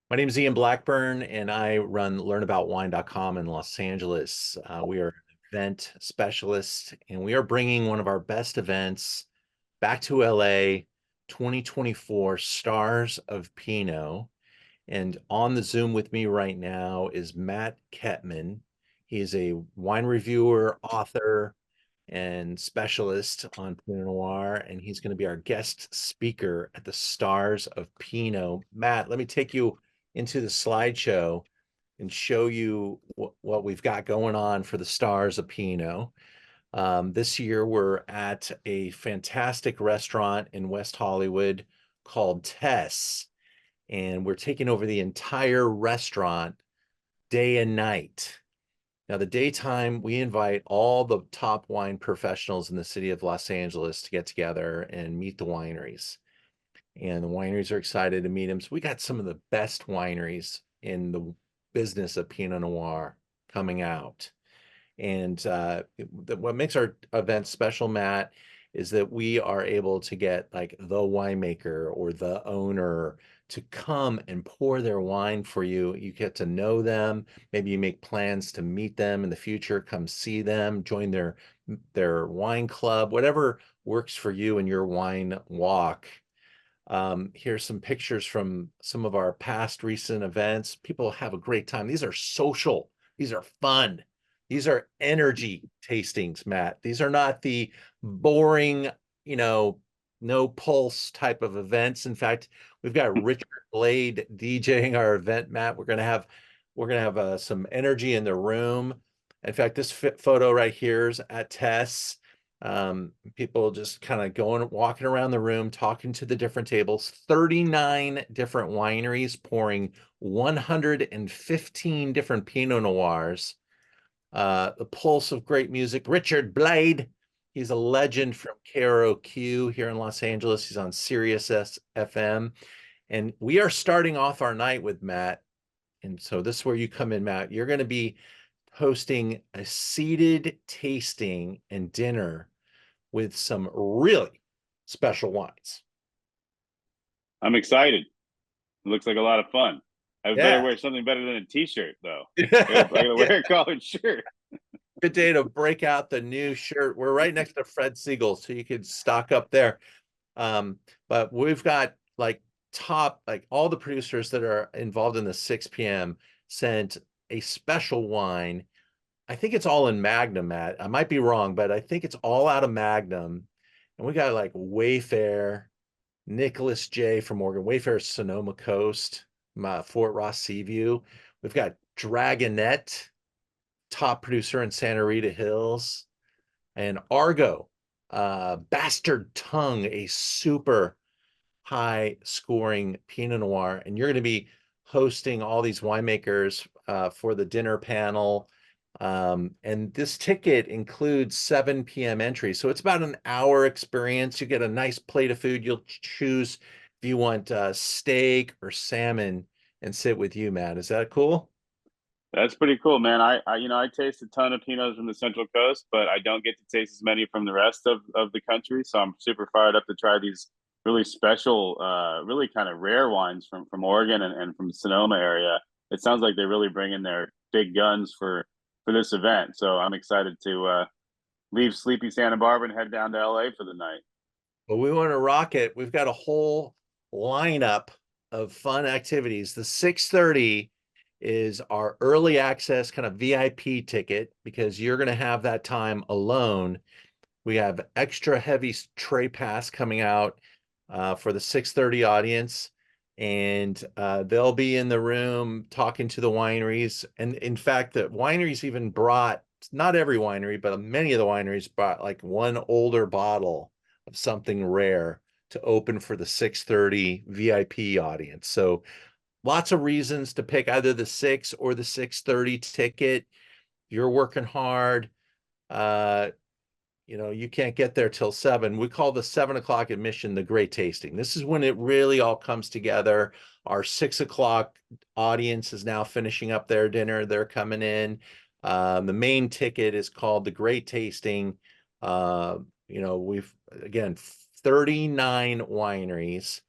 My name is Ian Blackburn, and I run learnaboutwine.com in Los Angeles. We are event specialists, and we are bringing one of our best events back to LA, 2024 Stars of Pinot. And on the Zoom with me right now is Matt Kettman. He is a wine reviewer, author, and specialist on Pinot Noir, and he's going to be our guest speaker at the Stars of Pinot. Matt, let me take you into the slideshow and show you what we've got going on for the Stars of Pinot. This year, we're at a fantastic restaurant in West Hollywood called Tess, and we're taking over the entire restaurant day and night. Now, the daytime, we invite all the top wine professionals in the city of Los Angeles to get together and meet the wineries. And the wineries are excited to meet them. So we got some of the best wineries in the business of Pinot Noir coming out. And what makes our event special, Matt, is that we are able to get like the winemaker or the owner to come and pour their wine for you. You get to know them. Maybe you make plans to meet them in the future, come see them, join their wine club, whatever works for you in your wine walk. Here's some pictures from some of our past recent events. People have a great time. These are social. These are fun. These are energy tastings, Matt. These are not the boring, no pulse type of events. In fact, we've got Richard Blade DJing our event, Matt. We're gonna have some energy in the room. In fact, this photo right here is at Tess. People just kind of walking around the room, talking to the different tables. 39 different wineries pouring 115 different Pinot Noirs. The pulse of great music. Richard Blade, he's a legend from KROQ here in Los Angeles. He's on Sirius FM. And we are starting off our night with Matt. And so this is where you come in, Matt. You're going to be hosting a seated tasting and dinner with some really special wines. I'm excited. It looks like a lot of fun. I better Yeah. wear something better than a t-shirt, though. I gotta wear a collared shirt. Good day to break out the new shirt. We're right next to Fred Siegel, so you could stock up there. But we've got like all the producers that are involved in the 6 p.m. sent a special wine. I think it's all in Magnum, Matt. I might be wrong, but I think it's all out of Magnum. And we got like Wayfarer, Nicolas-Jay from Morgan, Wayfarer Sonoma Coast, Fort Ross Seaview. We've got Dragonette, top producer in Santa Rita Hills, and Argot, Bastard Tongue, a super high scoring Pinot Noir. And you're going to be hosting all these winemakers for the dinner panel. And this ticket includes 7 p.m. entry. So it's about an hour experience. You get a nice plate of food. You'll choose if you want steak or salmon and sit with you, Matt. Is that cool? That's pretty cool, man. I taste a ton of Pinots from the Central Coast, but I don't get to taste as many from the rest of the country. So I'm super fired up to try these really special, really kind of rare wines from Oregon and from the Sonoma area. It sounds like they're really bringing their big guns for this event. So I'm excited to leave sleepy Santa Barbara and head down to LA for the night. But we want to rock it. We've got a whole lineup of fun activities. The 6:30 is our early access kind of VIP ticket because you're going to have that time alone. We have extra heavy tray pass coming out for the 6:30 audience. And they'll be in the room talking to the wineries. And in fact, the wineries even brought, not every winery, but many of the wineries brought like one older bottle of something rare to open for the 6:30 VIP audience. So lots of reasons to pick either the 6 or the 6:30 ticket. You're working hard. You can't get there till 7. We call the 7 o'clock admission the great tasting. This is when it really all comes together. Our 6 o'clock audience is now finishing up their dinner. They're coming in. The main ticket is called the great tasting. We've, again, 39 wineries.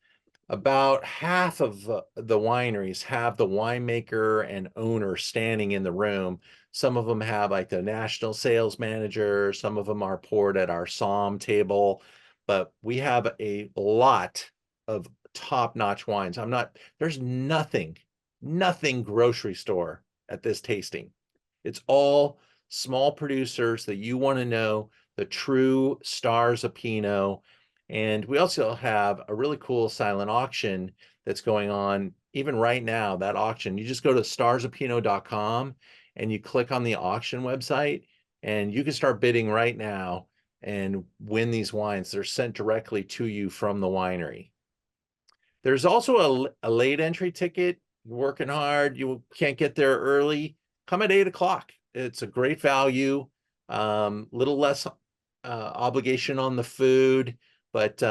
About half of the wineries have the winemaker and owner standing in the room. Some of them have like the national sales manager. Some of them are poured at our SOM table, but we have a lot of top-notch wines. There's nothing grocery store at this tasting. It's all small producers that you want to know, the true stars of Pinot. And we also have a really cool silent auction that's going on even right now. That auction, you just go to starsofpinot.com and you click on the auction website and you can start bidding right now and win these wines. They're sent directly to you from the winery. There's also a late entry ticket. You're working hard, you can't get there early. Come at 8 o'clock. It's a great value, little less obligation on the food, but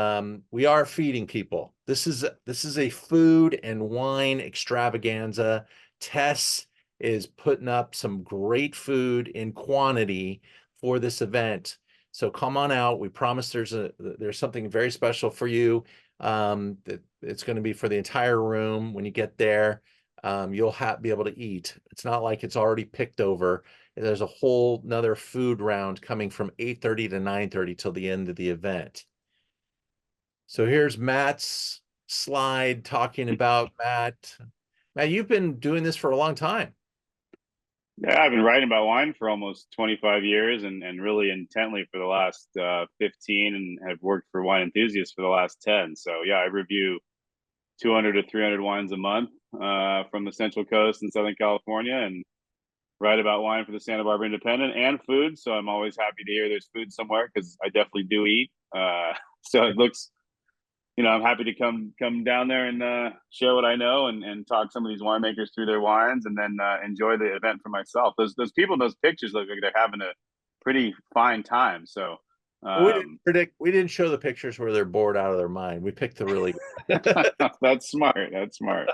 we are feeding people. This is a food and wine extravaganza. Tess is putting up some great food in quantity for this event. So come on out. We promise there's something very special for you. That it's going to be for the entire room. When you get there, you'll be able to eat. It's not like it's already picked over. There's a whole another food round coming from 8:30 to 9:30 till the end of the event. So here's Matt's slide talking about Matt. Matt, you've been doing this for a long time. Yeah, I've been writing about wine for almost 25 years and really intently for the last 15, and have worked for wine enthusiasts for the last 10. So yeah, I review 200 to 300 wines a month from the Central Coast in Southern California, and write about wine for the Santa Barbara Independent and food. So I'm always happy to hear there's food somewhere, because I definitely do eat. So it looks, I'm happy to come down there and share what I know, and talk some of these winemakers through their wines, and then enjoy the event for myself. Those people in those pictures look like they're having a pretty fine time. So We didn't show the pictures where they're bored out of their mind. We picked the really that's smart. That's smart.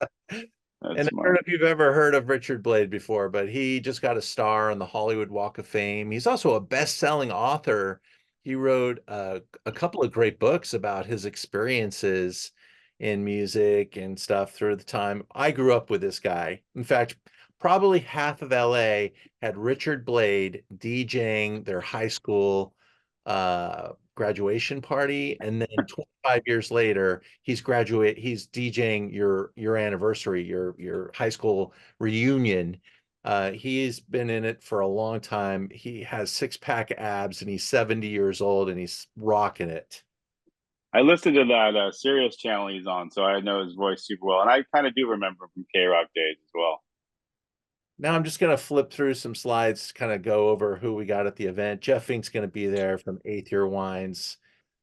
And That's I don't know smart. if you've ever heard of Richard Blade before, but he just got a star on the Hollywood Walk of Fame. He's also a best-selling author. He wrote a couple of great books about his experiences in music and stuff through the time. I grew up with this guy. In fact, probably half of LA had Richard Blade DJing their high school graduation party, and then 25 years later he's DJing your anniversary, your high school reunion. He's been in it for a long time. He has six-pack abs and he's 70 years old and he's rocking it. I listened to that Sirius channel he's on, so I know his voice super well, and I kind of do remember him from K Rock days as well. Now I'm just going to flip through some slides, kind of go over who we got at the event. Jeff Fink's going to be there from Aether Wines.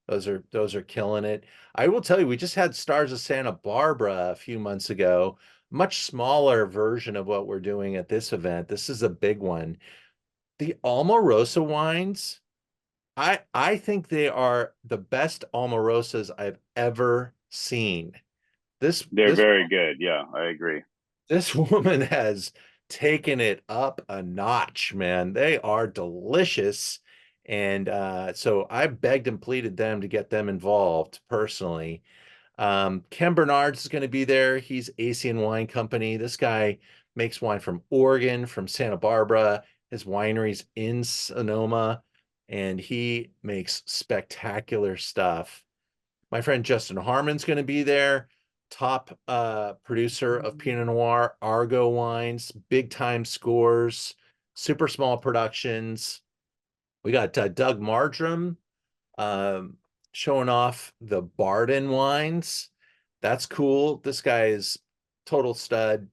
Those are killing it. I will tell you, we just had Stars of Santa Barbara a few months ago. Much smaller version of what we're doing at this event. This is a big one. The Alma Rosa wines, I think they are the best Alma Rosas I've ever seen. They're very good. Yeah, I agree. This woman has taken it up a notch, man. They are delicious. And so I begged and pleaded them to get them involved personally. Ken Bernardus is going to be there. He's Ancien Wine Company. This guy makes wine from Oregon, from Santa Barbara. His winery's in Sonoma, and he makes spectacular stuff. My friend Justin Harmon's going to be there. Top producer of Pinot Noir, Argot Wines, big time scores, super small productions. We got Doug Margerum showing off the Barden wines. That's cool. This guy is total stud.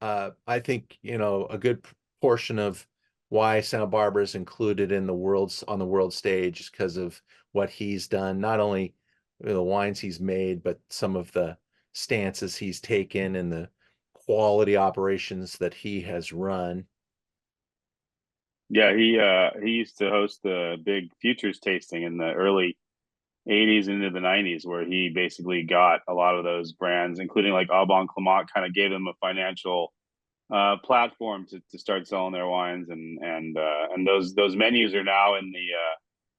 I think, a good portion of why Santa Barbara is included in on the world stage because of what he's done, not only the wines he's made, but some of the stances he's taken and the quality operations that he has run. Yeah, he used to host the big futures tasting in the early 80s into the 90s, where he basically got a lot of those brands, including like Aubin Clement, kind of gave them a financial platform to start selling their wines, and those menus are now in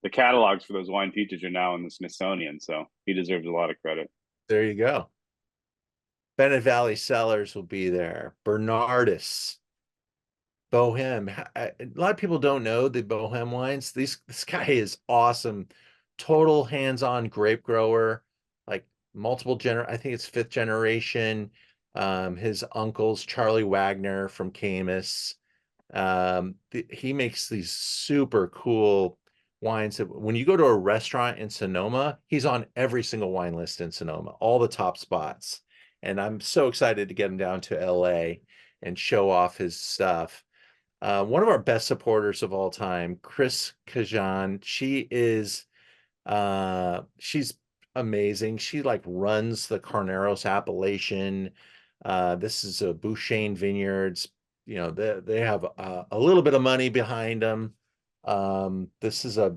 the catalogs for those wine features are now in the Smithsonian, so he deserves a lot of credit. There you go. Bennett Valley Cellars will be there. Bernardus, Bohème. A lot of people don't know the Bohème wines. This guy is awesome. Total hands-on grape grower, like I think it's fifth generation. His uncle's Charlie Wagner from Camus. He makes these super cool wines that when you go to a restaurant in Sonoma, he's on every single wine list in Sonoma, all the top spots. And I'm so excited to get him down to LA and show off his stuff. One of our best supporters of all time, Chris Kajan. She's amazing. She like runs the Carneros appellation. This is a Bouchaine Vineyards. You know, they have a little bit of money behind them. This is a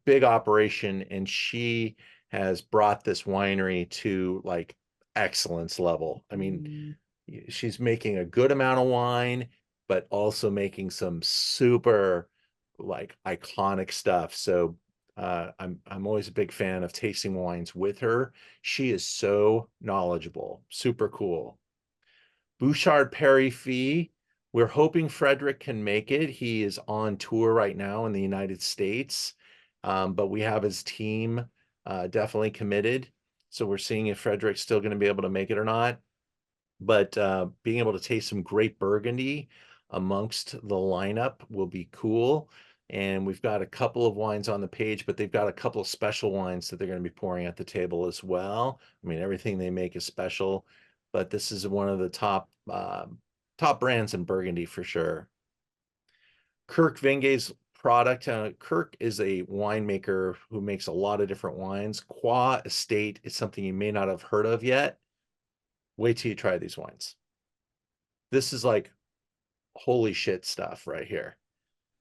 big operation, and she has brought this winery to like excellence level. I mean, she's making a good amount of wine, but also making some super like iconic stuff. So I'm always a big fan of tasting wines with her. She is so knowledgeable, super cool. Bouchard Perry Fee. We're hoping Frederick can make it. He is on tour right now in the United States, but we have his team definitely committed. So we're seeing if Frederick's still going to be able to make it or not. But being able to taste some great Burgundy amongst the lineup will be cool. And we've got a couple of wines on the page, but they've got a couple of special wines that they're going to be pouring at the table as well. I mean, everything they make is special, but this is one of the top brands in Burgundy for sure. Kirk Vingay's product. Kirk is a winemaker who makes a lot of different wines. Croix Estate is something you may not have heard of yet. Wait till you try these wines. This is like holy shit stuff right here.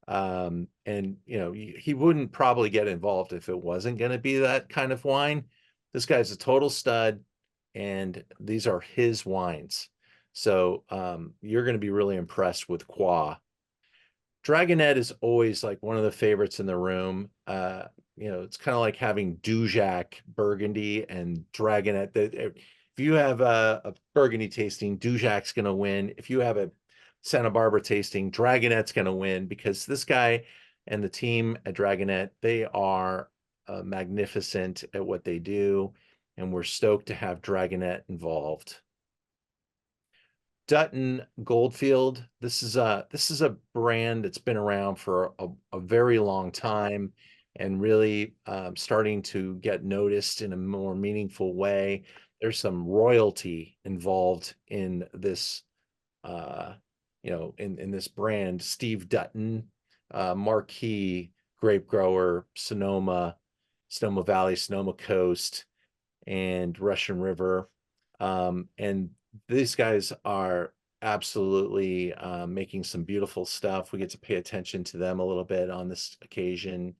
And you know, he wouldn't probably get involved if it wasn't going to be that kind of wine. This guy's a total stud, and these are his wines. So you're going to be really impressed with Croix. Dragonette is always like one of the favorites in the room. You know, it's kind of like having Dujac Burgundy and Dragonette. If you have a Burgundy tasting, Dujac's going to win. If you have a Santa Barbara tasting, Dragonette's going to win, because this guy and the team at Dragonette, they are magnificent at what they do, and we're stoked to have Dragonette involved. Dutton-Goldfield. This is a brand that's been around for a very long time, and really starting to get noticed in a more meaningful way. There's some royalty involved in this, you know, in this brand. Steve Dutton, marquee grape grower, Sonoma Valley, Sonoma Coast, and Russian River. And these guys are absolutely making some beautiful stuff. We get to pay attention to them a little bit on this occasion.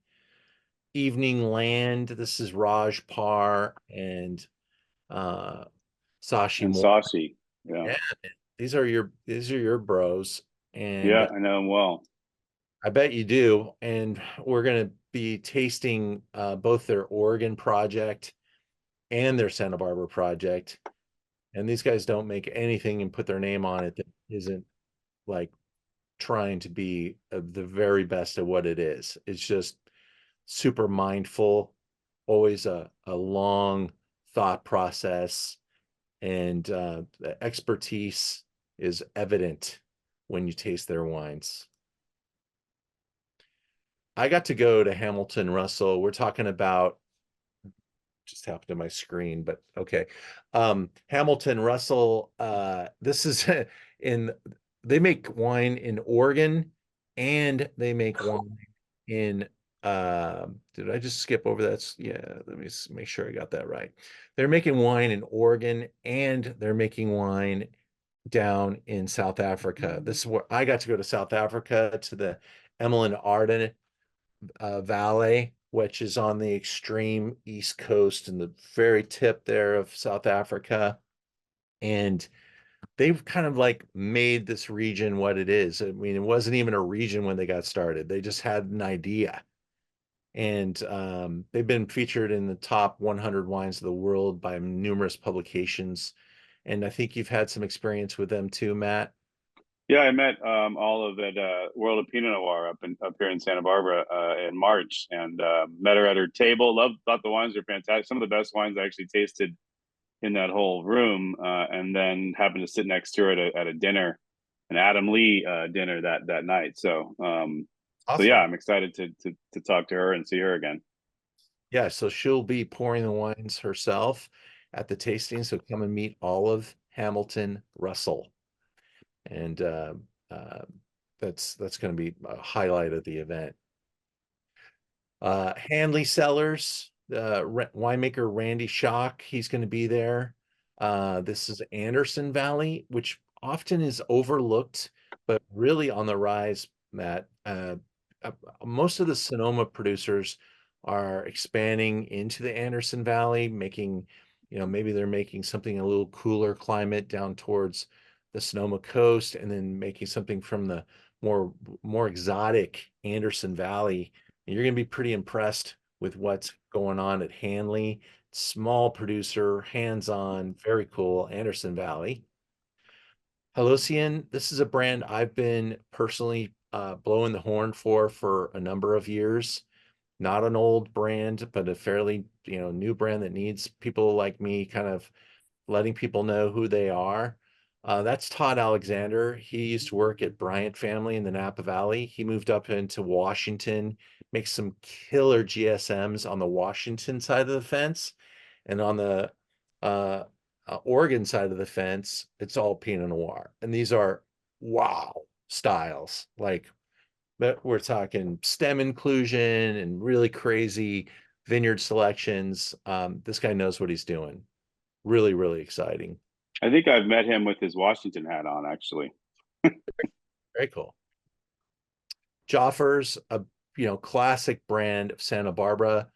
Evening Land. This is Raj Par and Sashi And Moore. Saucy. Yeah. Yeah, these are your bros, and Yeah, I know him well. I bet you do. And we're going to be tasting both their Oregon project and their Santa Barbara project. And these guys don't make anything and put their name on it that isn't like trying to be the very best at what it is. It's just super mindful, always a long thought process, and the expertise is evident when you taste their wines. I got to go to Hamilton Russell. We're talking about, just happened to my screen, but okay. Hamilton Russell, this is they make wine in Oregon, and they make wine in, did I just skip over that? Yeah, let me make sure I got that right. They're making wine in Oregon, and they're making wine down in South Africa. This is where I got to go to South Africa, to the Emmeline Arden Valley, which is on the extreme east coast and the very tip there of South Africa. And they've kind of like made this region what it is. I mean, it wasn't even a region when they got started. They just had an idea. and they've been featured in the top 100 wines of the world by numerous publications. And I think you've had some experience with them too, Matt. Yeah, I met Olive at World of Pinot Noir up here in Santa Barbara in March, and met her at her table. Thought the wines were fantastic. Some of the best wines I actually tasted in that whole room, and then happened to sit next to her at a dinner, an Adam Lee dinner that night. So yeah, Awesome. I'm excited to talk to her and see her again. Yeah, so she'll be pouring the wines herself at the tasting. So come and meet Olive Hamilton Russell. And uh, that's going to be a highlight of the event. Handley Cellars, winemaker Randy Schock, he's going to be there. This is Anderson Valley, which often is overlooked, but really on the rise, Matt. Uh, Most of the Sonoma producers are expanding into the Anderson Valley, making, maybe they're making something a little cooler climate down towards the Sonoma coast, and then making something from the more exotic Anderson Valley. And you're going to be pretty impressed with what's going on at Handley. Small producer, hands-on, very cool, Anderson Valley. Holocene, this is a brand I've been personally blowing the horn for a number of years. Not an old brand, but a fairly, new brand that needs people like me kind of letting people know who they are. That's Todd Alexander. He used to work at Bryant Family in the Napa Valley. He moved up into Washington, makes some killer GSMs on the Washington side of the fence. And on the uh, Oregon side of the fence, it's all Pinot Noir. And these are wow styles. Like, but we're talking stem inclusion and really crazy vineyard selections. This guy knows what he's doing. Really, really exciting. I think I've met him with his Washington hat on, actually. Very cool. Jaffurs, a classic brand of Santa Barbara.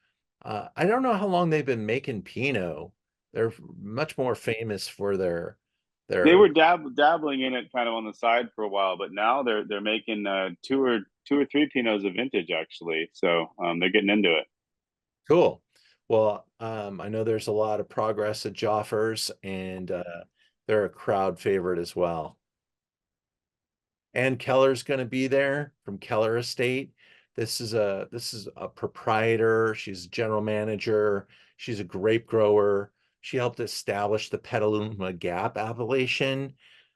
I don't know how long they've been making Pinot. They're much more famous for They their were dabbling in it kind of on the side for a while, but now they're making two or three Pinots of vintage actually. So they're getting into it. cool. Well, I know there's a lot of progress at Jaffurs, and they're a crowd favorite as well. And Keller's going to be there from Keller Estate. This is a proprietor. She's a general manager. She's a grape grower. She helped establish the Petaluma Gap appellation.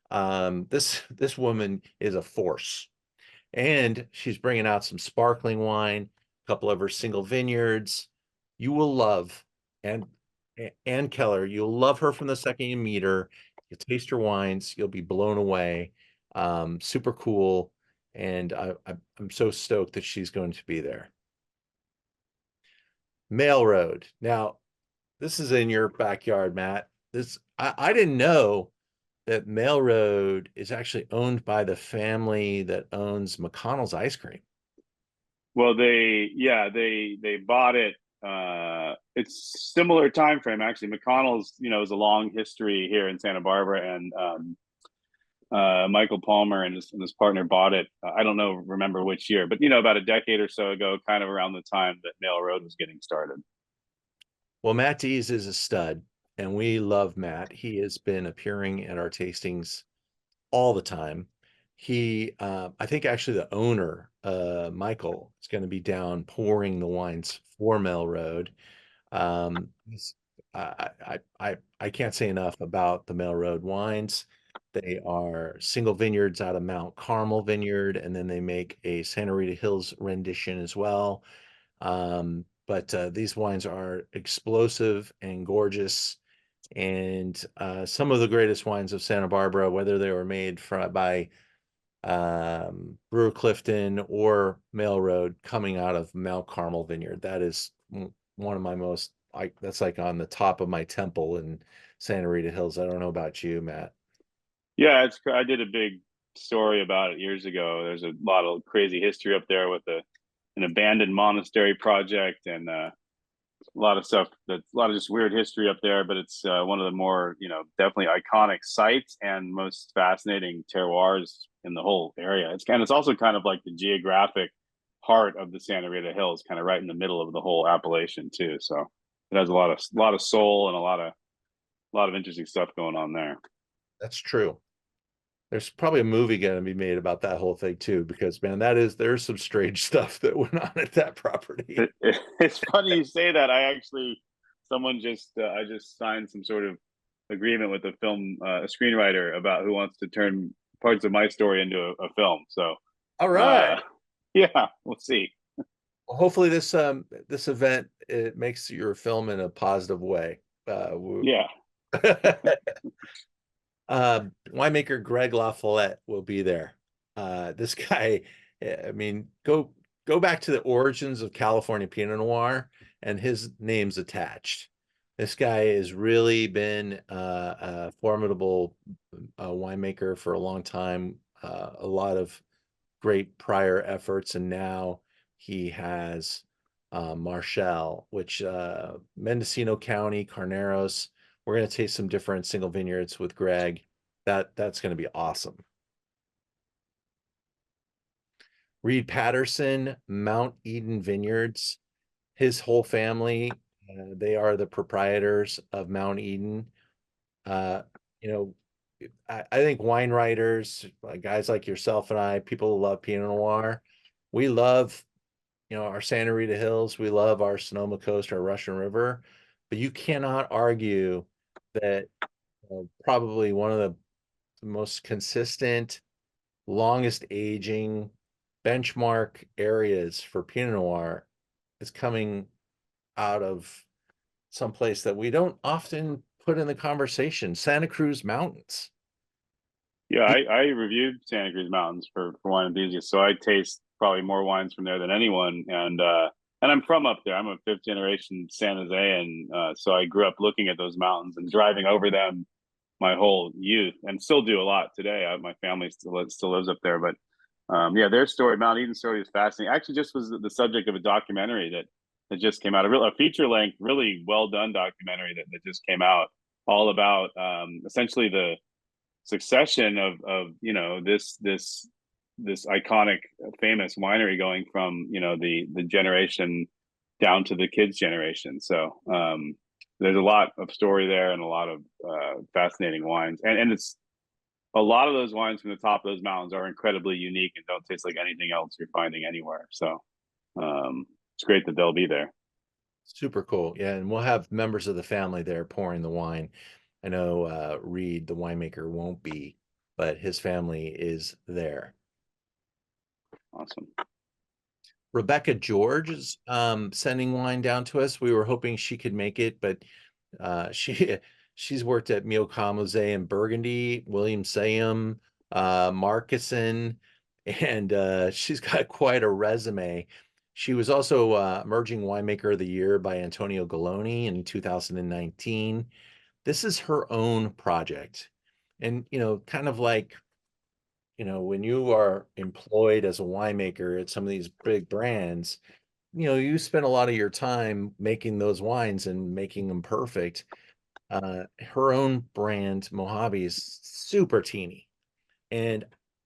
This woman is a force, and she's bringing out some sparkling wine, a couple of her single vineyards. You will love and Ann Keller. You'll love her from the second you meet her. You taste her wines, you'll be blown away. Super cool, and I'm so stoked that she's going to be there. Mail Road. Now, this is in your backyard, Matt. I didn't know that Mail Road is actually owned by the family that owns McConnell's ice cream. Well, they bought it. It's similar time frame actually. McConnell's is a long history here in Santa Barbara, and Michael Palmer and his partner bought it. I don't know, remember which year, but about a decade or so ago, kind of around the time that Mail Road was getting started. Well, Matt Dees is a stud, and we love Matt. He has been appearing at our tastings all the time. I think actually the owner, Michael, is going to be down pouring the wines for Mel Road. Um, I can't say enough about the Mel Road wines. They are single vineyards out of Mount Carmel Vineyard, and then they make a Santa Rita Hills rendition as well. But these wines are explosive and gorgeous, and some of the greatest wines of Santa Barbara, whether they were made by Brewer Clifton or Mail Road, coming out of Mount Carmel Vineyard. That is one of my most, that's like on the top of my temple in Santa Rita Hills. I don't know about you, Matt. Yeah, I did a big story about it years ago. There's a lot of crazy history up there with an abandoned monastery project, and a lot of stuff. That's a lot of just weird history up there. But it's one of the more definitely iconic sites and most fascinating terroirs in the whole area. It's also kind of like the geographic heart of the Santa Rita Hills, kind of right in the middle of the whole appellation too. So it has a lot of soul and a lot of interesting stuff going on there. That's true. There's probably a movie going to be made about that whole thing too, because man, there's some strange stuff that went on at that property. It's funny you say that. I just signed some sort of agreement with a screenwriter about who wants to turn parts of my story into a film. So, All right. uh, yeah, we'll see. Well, hopefully this event it makes your film in a positive way. Yeah. Winemaker Greg LaFollette will be there. This guy, I mean, go back to the origins of California Pinot Noir, and his name's attached. This guy has really been a formidable winemaker for a long time. A lot of great prior efforts, and now he has Marchelle, which Mendocino County, Carneros. We're going to taste some different single vineyards with Greg. That's going to be awesome. Reed Patterson, Mount Eden Vineyards. His whole family, they are the proprietors of Mount Eden. You know, I think wine writers, guys like yourself and I, people who love Pinot Noir, we love, our Santa Rita Hills, we love our Sonoma Coast, our Russian River, but you cannot argue that probably one of the most consistent, longest aging benchmark areas for Pinot Noir is coming out of someplace that we don't often put in the conversation, Santa Cruz Mountains. Yeah, I reviewed Santa Cruz Mountains for wine enthusiasts, so I taste probably more wines from there than anyone. And I'm from up there. I'm a fifth generation San Josean, so I grew up looking at those mountains and driving over them my whole youth, and still do a lot today. My family still lives up there, but yeah, their story, Mount Eden's story, is fascinating. Actually, just was the subject of a documentary that just came out, a feature length, really well done documentary that just came out, all about essentially the succession of this iconic famous winery going from the generation down to the kids generation. So there's a lot of story there and a lot of fascinating wines, and it's a lot of those wines from the top of those mountains are incredibly unique and don't taste like anything else you're finding anywhere. So it's great that they'll be there. Super cool. Yeah, and we'll have members of the family there pouring the wine. I know Reed, the winemaker, won't be, but his family is there. Awesome. Rebecca George is sending wine down to us. We were hoping she could make it, but she's worked at Mio Camose in Burgundy, William Sayum, Marcusson, and she's got quite a resume. She was also Emerging Winemaker of the Year by Antonio Galloni in 2019. This is her own project. And, kind of like, when you are employed as a winemaker at some of these big brands, you spend a lot of your time making those wines and making them perfect. Her own brand, Mojave, is super teeny, and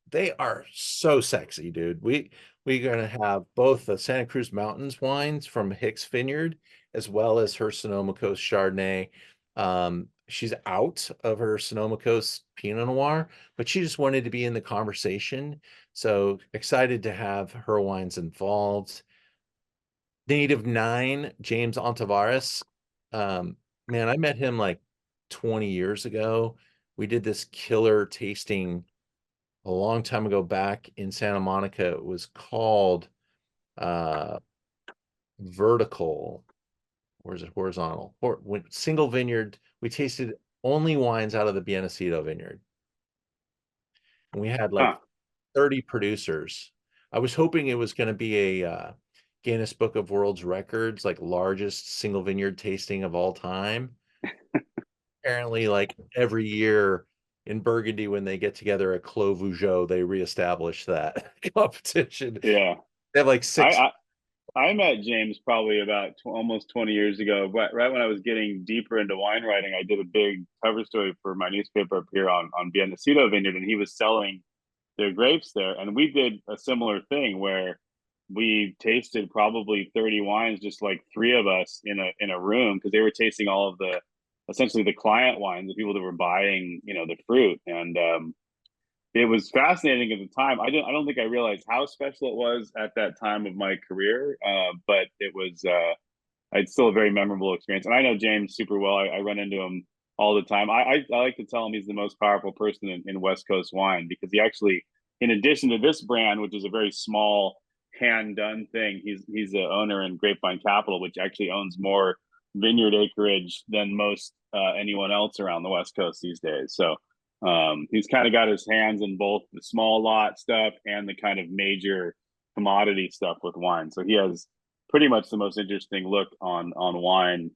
they are so sexy, dude. We're gonna have both the Santa Cruz Mountains wines from Hicks Vineyard as well as her Sonoma Coast Chardonnay. She's out of her Sonoma Coast Pinot Noir, but she just wanted to be in the conversation. So excited to have her wines involved. Native 9, James Ontiveros. Man, I met him like 20 years ago. We did this killer tasting a long time ago back in Santa Monica. It was called Vertical. Or is it Horizontal? Or single vineyard. We tasted only wines out of the Bienesito vineyard. And we had like 30 producers. I was hoping it was going to be a Guinness Book of World Records, like largest single vineyard tasting of all time. Apparently, like every year in Burgundy, when they get together at Clos Vougeot, they reestablish that competition. Yeah, They have like six. I met James probably about almost 20 years ago. Right when I was getting deeper into wine writing, I did a big cover story for my newspaper up here on Bienesito Vineyard, and he was selling their grapes there. And we did a similar thing where we tasted probably 30 wines, just like three of us in a room, because they were tasting all of the essentially the client wines, the people that were buying, the fruit. And it was fascinating at the time. I don't think I realized how special it was at that time of my career, but it was it's still a very memorable experience. And I know James super well. I run into him all the time. I like to tell him he's the most powerful person in West Coast wine, because he actually, in addition to this brand, which is a very small hand done thing, he's the owner in Grapevine Capital, which actually owns more vineyard acreage than most anyone else around the West Coast these days. So he's kind of got his hands in both the small lot stuff and the kind of major commodity stuff with wine. So he has pretty much the most interesting look on wine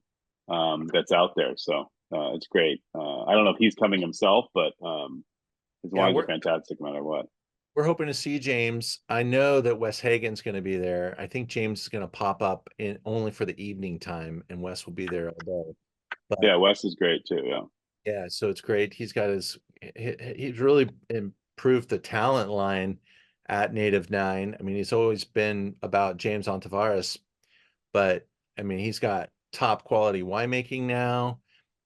that's out there. So it's great. I don't know if he's coming himself, but his Yeah, wines are fantastic no matter what. we're hoping to see James. I know that Wes Hagen's going to be there. I think James is going to pop up in only for the evening time, and Wes will be there all day. But Yeah, Wes is great too. Yeah. yeah, so it's great. He's really improved the talent line at Native Nine. I mean, he's always been about James Ontiveros, but I mean, he's got top quality winemaking now,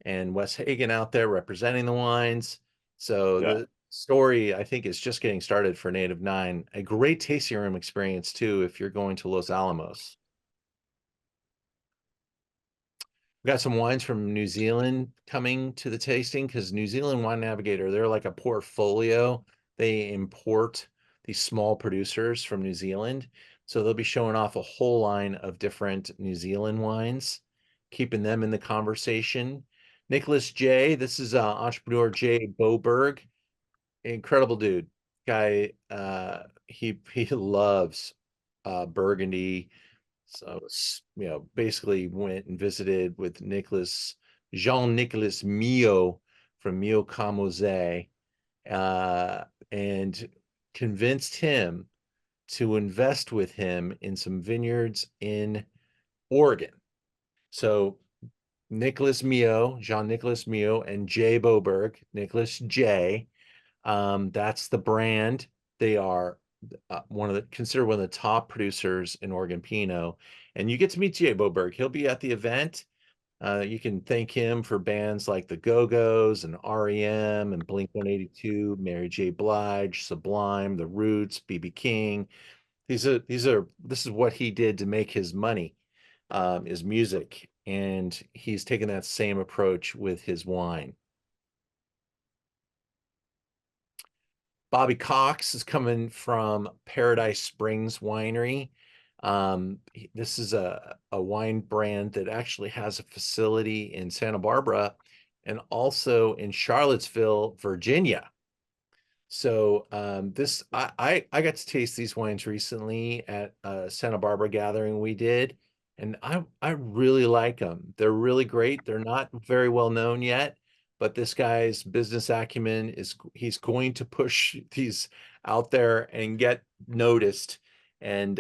and Wes Hagen out there representing the wines. So Yeah. the story, I think, is just getting started for Native Nine. A great tasting room experience too if you're going to Los Alamos. We got some wines from New Zealand coming to the tasting, because New Zealand Wine Navigator, they're like a portfolio. They import these small producers from New Zealand. So they'll be showing off a whole line of different New Zealand wines, keeping them in the conversation. Nicolas-Jay, this is entrepreneur Jay Boberg, incredible dude. Guy, he loves Burgundy. So, basically went and visited with Jean-Nicolas Mio from Mio Camose, and convinced him to invest with him in some vineyards in Oregon. So Jean-Nicolas Mio, and Jay Boberg, Nicolas-Jay, that's the brand. They are considered one of the top producers in Oregon Pinot. And you get to meet Jay Boberg. He'll be at the event. You can thank him for bands like the Go-Go's and REM and Blink-182, Mary J. Blige, Sublime, The Roots, BB King. This is what he did to make his money, is music. And he's taken that same approach with his wine. Bobby Cox is coming from Paradise Springs Winery. This is a wine brand that actually has a facility in Santa Barbara and also in Charlottesville, Virginia. So I got to taste these wines recently at a Santa Barbara gathering we did, and I really like them. They're really great. They're not very well known yet, but this guy's business acumen he's going to push these out there and get noticed. And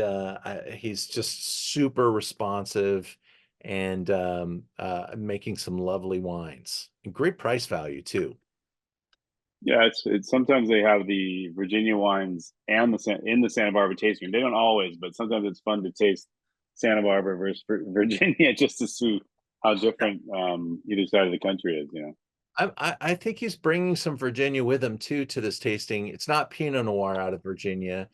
he's just super responsive and making some lovely wines and great price value too. Yeah, it's sometimes they have the Virginia wines and in the Santa Barbara tasting room. They don't always, but sometimes it's fun to taste Santa Barbara versus Virginia just to see how different either side of the country is. I think he's bringing some Virginia with him too to this tasting. It's not Pinot Noir out of Virginia.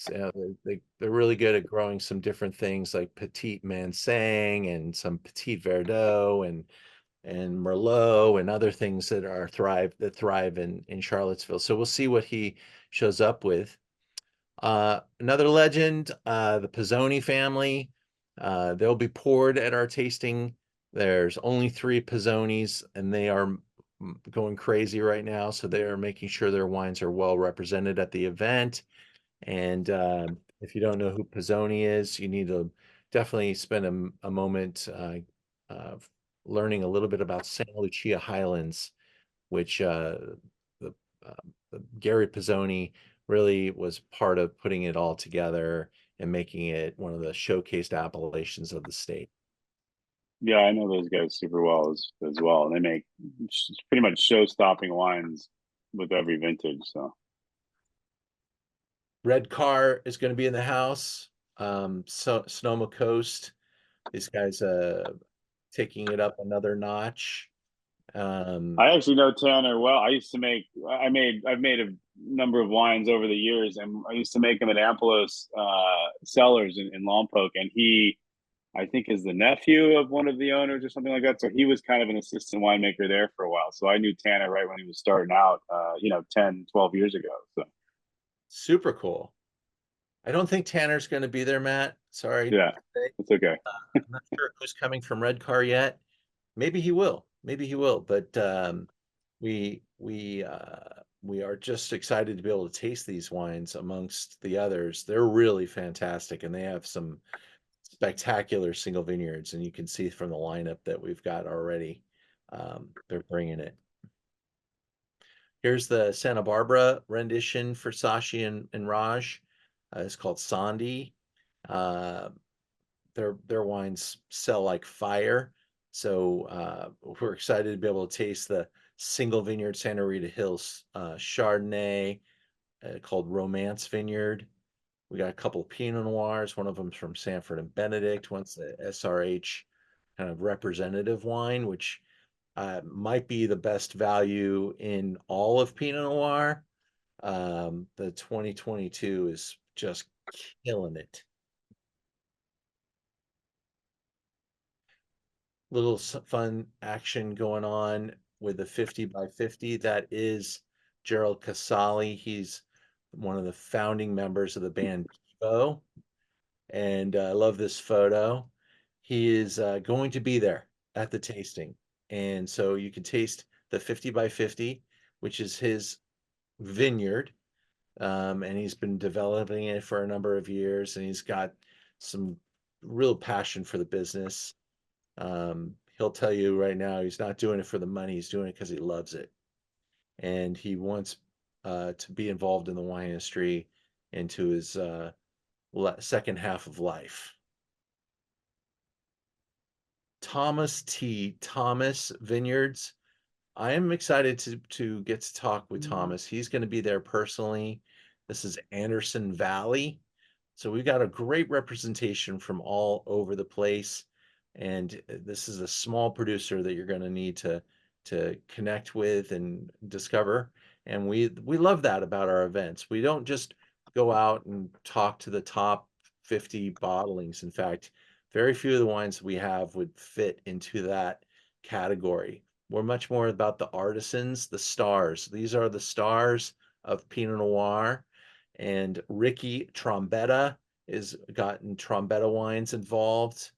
So they're really good at growing some different things like Petit Manseng and some Petit Verdot and Merlot and other things that thrive in Charlottesville. So we'll see what he shows up with. Another legend, the Pisoni family. They'll be poured at our tasting. There's only 3 Pisonis, and they are going crazy right now. So they are making sure their wines are well represented at the event. And if you don't know who Pisoni is, you need to definitely spend a moment learning a little bit about Santa Lucia Highlands, which the, Gary Pisoni really was part of putting it all together and making it one of the showcased appellations of the state. Yeah, I know those guys super well as well. And they make pretty much show-stopping wines with every vintage. So Red Car is going to be in the house. Sonoma Coast. These guys taking it up another notch. I actually know Tanner well. I've made a number of wines over the years, and I used to make them at Ampelos Cellars in Lompoc, and he, I think, is the nephew of one of the owners or something like that. So he was kind of an assistant winemaker there for a while. So I knew Tanner right when he was starting out, 10, 12 years ago. So Super cool. I don't think Tanner's going to be there, Matt. Sorry to yeah, say. it's okay. I'm not sure who's coming from Red Car yet. Maybe he will. Maybe he will. But we are just excited to be able to taste these wines amongst the others. They're really fantastic, and they have some spectacular single vineyards, and you can see from the lineup that we've got already. They're bringing it. Here's the Santa Barbara rendition for Sashi and Raj. It's called Sandhi. Uh, their wines sell like fire. So we're excited to be able to taste the single vineyard Santa Rita Hills Chardonnay called Romance Vineyard. We got a couple of Pinot Noirs. One of them's from Sanford and Benedict. One's the SRH kind of representative wine, which might be the best value in all of Pinot Noir. The 2022 is just killing it. Little fun action going on with the 50 by 50. That is Gerald Casali. He's one of the founding members of the band Devo. And I love this photo. He is going to be there at the tasting. And so you can taste the 50 by 50, which is his vineyard. And he's been developing it for a number of years, and he's got some real passion for the business. He'll tell you right now he's not doing it for the money, he's doing it because he loves it. And he wants to be involved in the wine industry into his second half of life. Thomas Vineyards. I am excited to get to talk with Thomas. He's going to be there personally. This is Anderson Valley. So we've got a great representation from all over the place. And this is a small producer that you're going to need to connect with and discover. And we love that about our events. We don't just go out and talk to the top 50 bottlings. In fact, very few of the wines we have would fit into that category. We're much more about the artisans, the stars. These are the stars of Pinot Noir. And Ricky Trombetta is gotten Trombetta wines involved.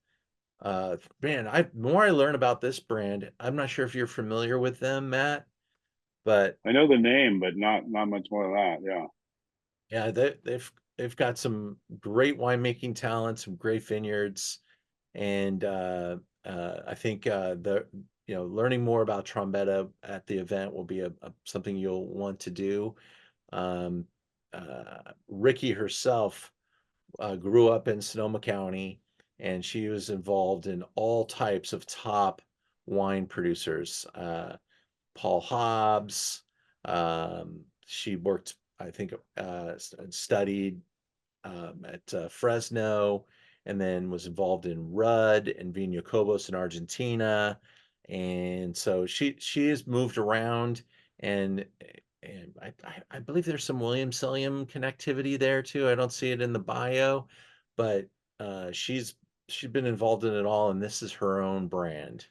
Man, more I learn about this brand, I'm not sure if you're familiar with them, Matt, but I know the name, but not much more than that. Yeah. yeah, they've got some great winemaking talent, some great vineyards, and I think the learning more about Trombetta at the event will be something you'll want to do. Um, Ricky herself grew up in Sonoma County, and she was involved in all types of top wine producers. Paul Hobbs. She worked, I think, studied at Fresno, and then was involved in Rudd and Vina Cobos in Argentina. And so she has moved around, and I believe there's some Williams-Sonoma connectivity there too. I don't see it in the bio, but she's been involved in it all, and this is her own brand.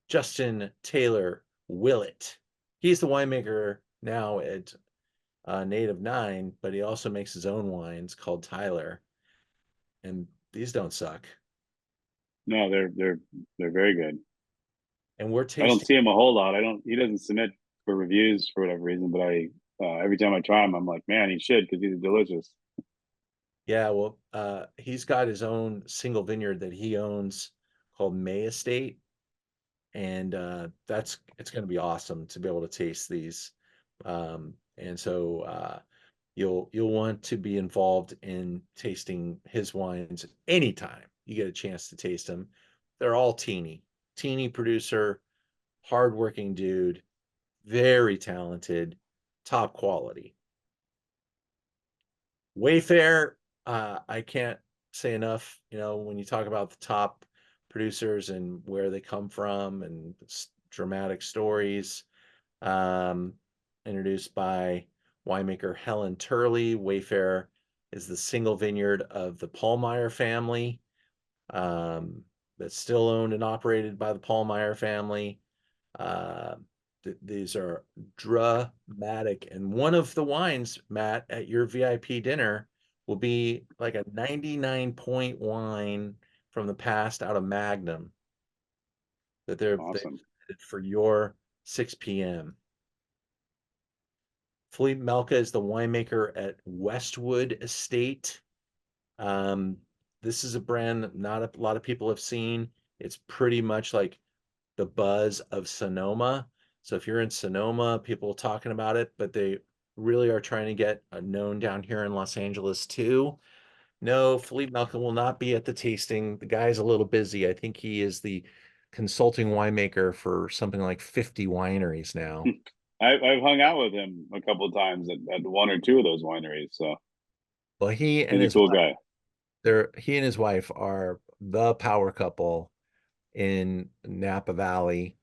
Justin Taylor Willett. He's the winemaker now at Native Nine, but he also makes his own wines called Tyler, and these don't suck. No, they're very good. And we're I don't tasting. see him a whole lot. I don't. He doesn't submit for reviews for whatever reason. But every time I try him, I'm like, man, he should because he's delicious. Yeah, well, he's got his own single vineyard that he owns called May Estate, and it's going to be awesome to be able to taste these. And so you'll want to be involved in tasting his wines anytime you get a chance to taste them. They're all teeny producer, hardworking dude, very talented, top quality. Wayfarer, I can't say enough, when you talk about the top producers and where they come from and dramatic stories, um, introduced by winemaker Helen Turley. Wayfarer is the single vineyard of the Paulmeyer family, that's still owned and operated by the Paulmeyer family. Uh, these are dramatic. And one of the wines, Matt, at your VIP dinner will be like a 99 point wine from the past out of Magnum that they've Awesome. for your 6 p.m. Philippe Melka is the winemaker at Westwood Estate. Um, this is a brand that not a lot of people have seen. It's pretty much like the buzz of Sonoma. So if you're in Sonoma, people are talking about it, but they really are trying to get known down here in Los Angeles too. No, Philippe Malcolm will not be at the tasting. The guy's a little busy. I think he is the consulting winemaker for something like 50 wineries now. I've hung out with him a couple of times at one or two of those wineries. So Well, he's a cool guy. he and his wife are the power couple in Napa Valley.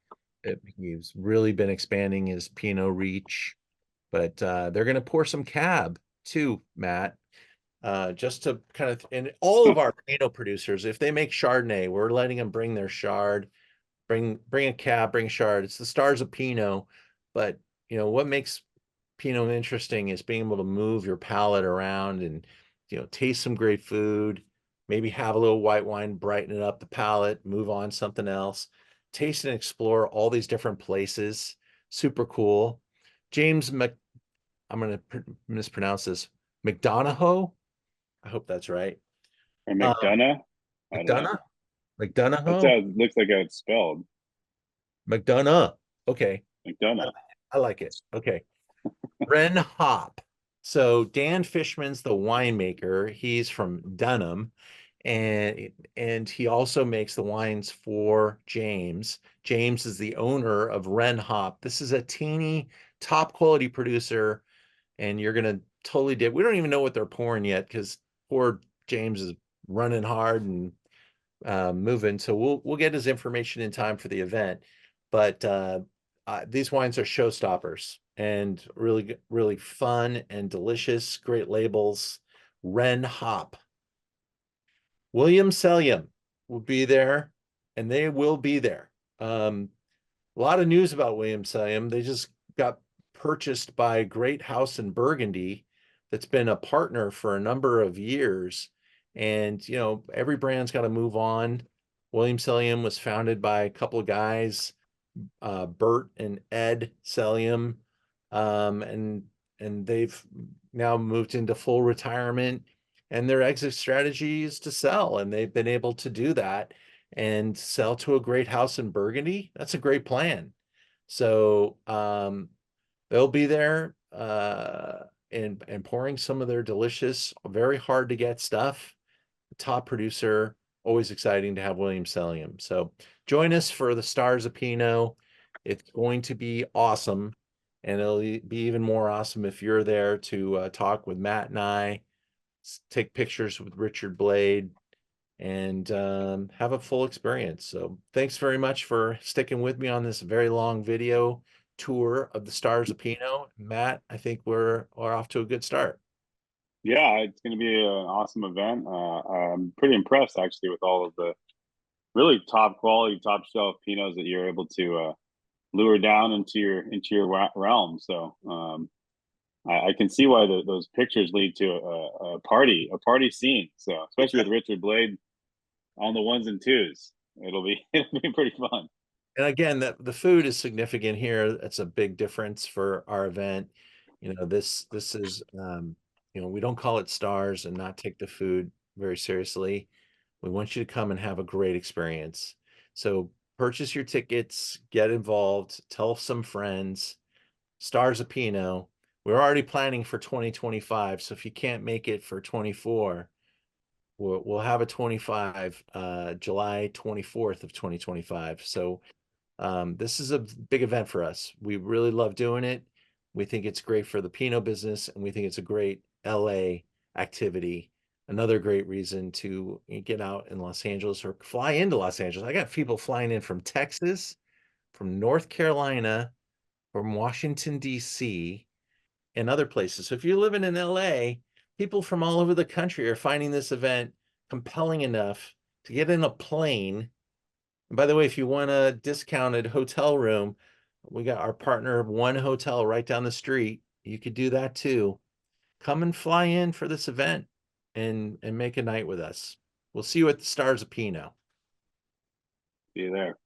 He's really been expanding his Pinot reach, but they're going to pour some cab too, Matt. Just to kind of, and all of our Pinot producers, if they make Chardonnay, we're letting them bring their Chard, bring a cab, bring Chard. It's the stars of Pinot, but what makes Pinot interesting is being able to move your palate around and taste some great food, maybe have a little white wine, brighten it up the palate, move on something else, taste and explore all these different places. Super cool. James I'm going to mispronounce this. McDonough. I hope that's right. Or Um, McDonough? I don't know. McDonough? That's McDonough? how it looks like how it's spelled. McDonough. Okay. McDonough. I like it. Okay. Wren Hop. So Dan Fishman's the winemaker. He's from Dunham, and he also makes the wines for James. James is the owner of Wren Hop. This is a teeny top quality producer, and you're gonna totally dip. We don't even know what they're pouring yet because poor James is running hard and moving. So we'll get his information in time for the event. But these wines are showstoppers and really really fun and delicious. Great labels. Wren Hop. William Sellium will be there, and they will be there. A lot of news about William Sellium. They just got purchased by a great house in Burgundy that's been a partner for a number of years. And, every brand's got to move on. William Sellium was founded by a couple of guys, Bert and Ed Sellium, and they've now moved into full retirement. And their exit strategy is to sell, and they've been able to do that and sell to a great house in Burgundy. That's a great plan. So they'll be there and pouring some of their delicious, very hard to get stuff. Top producer, always exciting to have William Sellium. So join us for the Stars of Pinot. It's going to be awesome, and it'll be even more awesome if you're there to talk with Matt and I, take pictures with Richard Blade, and have a full experience. So thanks very much for sticking with me on this very long video tour of the Stars of Pinot. Matt, I think we're off to a good start. Yeah, it's going to be an awesome event. I'm pretty impressed actually with all of the really top quality, top shelf Pinots that you're able to lure down into your realm. So I can see why those pictures lead to a party scene. So especially with Richard Blade on the ones and twos, it'll be pretty fun. And again, the food is significant here. That's a big difference for our event. This is we don't call it stars and not take the food very seriously. We want you to come and have a great experience. So purchase your tickets, get involved, tell some friends. Stars of Pinot. We're already planning for 2025. So if you can't make it for 24, we'll have a 25, July 24th of 2025. So this is a big event for us. We really love doing it. We think it's great for the Pinot business, and we think it's a great LA activity. Another great reason to get out in Los Angeles or fly into Los Angeles. I got people flying in from Texas, from North Carolina, from Washington, D.C., and other places. So if you're living in LA, people from all over the country are finding this event compelling enough to get in a plane. And by the way, if you want a discounted hotel room, we got our partner One Hotel right down the street. You could do that too. Come and fly in for this event and make a night with us. We'll see you at the Stars of Pinot. See you there.